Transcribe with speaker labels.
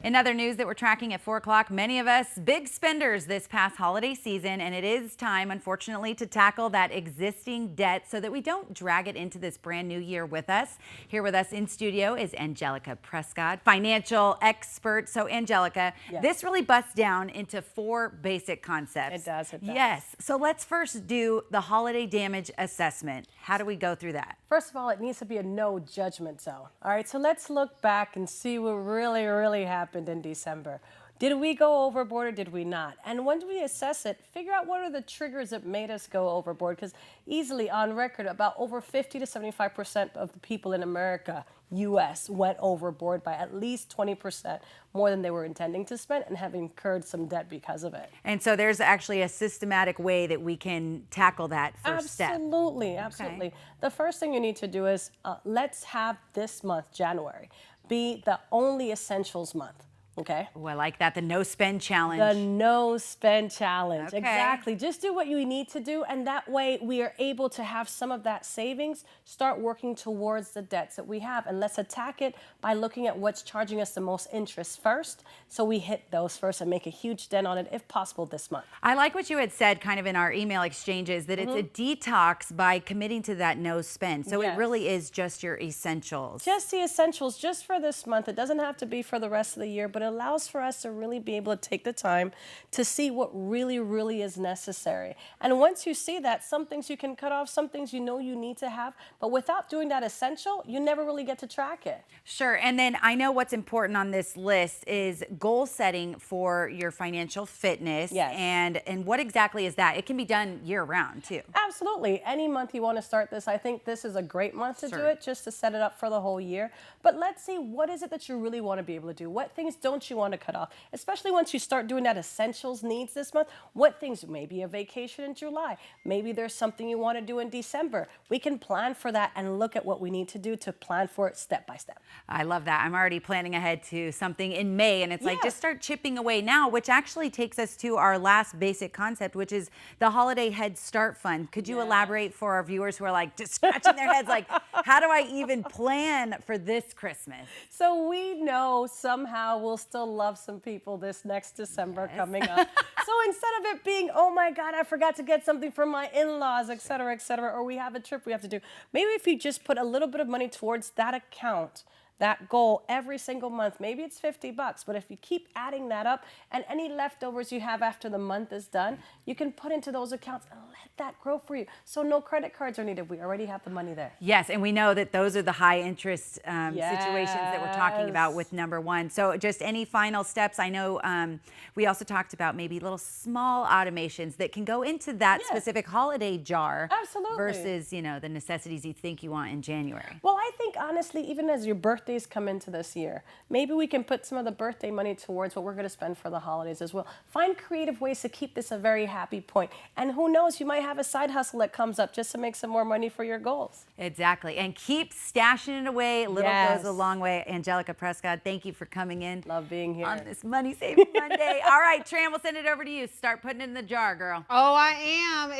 Speaker 1: In other news that we're tracking at 4 o'clock, many of us big spenders this past holiday season, and it is time, unfortunately, to tackle that existing debt so that we don't drag it into this brand new year with us. Here with us in studio is Angelica Prescod, financial expert. So Angelica, this really busts down into 4 basic concepts.
Speaker 2: It does.
Speaker 1: Yes. So let's first do the holiday damage assessment. How do we go through that?
Speaker 2: First of all, it needs to be a no judgment zone. All right, so let's look back and see what really happened in December. Did we go overboard or did we not? And when we assess it, figure out what are the triggers that made us go overboard, because easily on record, about over 50 to 75% of the people in America, U.S., went overboard by at least 20% more than they were intending to spend and have incurred some debt because of it.
Speaker 1: And so there's actually a systematic way that we can tackle that first step.
Speaker 2: Absolutely.
Speaker 1: Okay.
Speaker 2: The first thing you need to do is let's have this month, January, be the only essentials month. Okay.
Speaker 1: Oh, I like that. The no spend challenge.
Speaker 2: The no spend challenge.
Speaker 1: Okay.
Speaker 2: Exactly. Just do what you need to do. And that way we are able to have some of that savings start working towards the debts that we have. And let's attack it by looking at what's charging us the most interest first. So we hit those first and make a huge dent on it if possible this month.
Speaker 1: I like what you had said kind of in our email exchanges, that it's a detox by committing to that no spend. So it really is just your essentials.
Speaker 2: Just the essentials, just for this month. It doesn't have to be for the rest of the year, but it allows for us to really be able to take the time to see what really is necessary. And once you see that, some things you can cut off, some things you know you need to have, but without doing that essential, you never really get to track it.
Speaker 1: Sure. And then I know what's important on this list is goal setting for your financial fitness.
Speaker 2: Yes.
Speaker 1: And what exactly is that? It can be done year round too.
Speaker 2: Absolutely. Any month you want to start this, I think this is a great month to do it, just to set it up for the whole year. But let's see, what is it that you really want to be able to do? What things don't you want to cut off? Especially once you start doing that essentials needs this month. What things? Maybe a vacation in July. Maybe there's something you want to do in December. We can plan for that and look at what we need to do to plan for it step by step.
Speaker 1: I love that. I'm already planning ahead to something in May, and it's like just start chipping away now, which actually takes us to our last basic concept, which is the Holiday Head Start Fund. Could you elaborate for our viewers who are like just scratching their heads like, how do I even plan for this Christmas?
Speaker 2: So we know somehow we'll still love some people this next December coming up. So instead of it being, oh my God, I forgot to get something for my in-laws, et cetera, or we have a trip we have to do, maybe if you just put a little bit of money towards that account, that goal every single month, maybe it's $50, but if you keep adding that up and any leftovers you have after the month is done, you can put into those accounts and let that grow for you. So no credit cards are needed. We already have the money there.
Speaker 1: Yes, and we know that those are the high interest situations that we're talking about with number 1. So just any final steps? I know we also talked about maybe little small automations that can go into that specific holiday jar.
Speaker 2: Absolutely.
Speaker 1: Versus, you know, the necessities you think you want in January.
Speaker 2: Well, I think honestly, even as your birthdays come into this year, maybe we can put some of the birthday money towards what we're going to spend for the holidays as well. Find creative ways to keep this a very happy point. And who knows, you might have a side hustle that comes up just to make some more money for your goals.
Speaker 1: Exactly. And keep stashing it away. Little goes a long way. Angelica Prescod, thank you for coming in.
Speaker 2: Love being here.
Speaker 1: On this Money Saving Monday. All right, Tran, we'll send it over to you. Start putting it in the jar, girl.
Speaker 3: Oh, I am.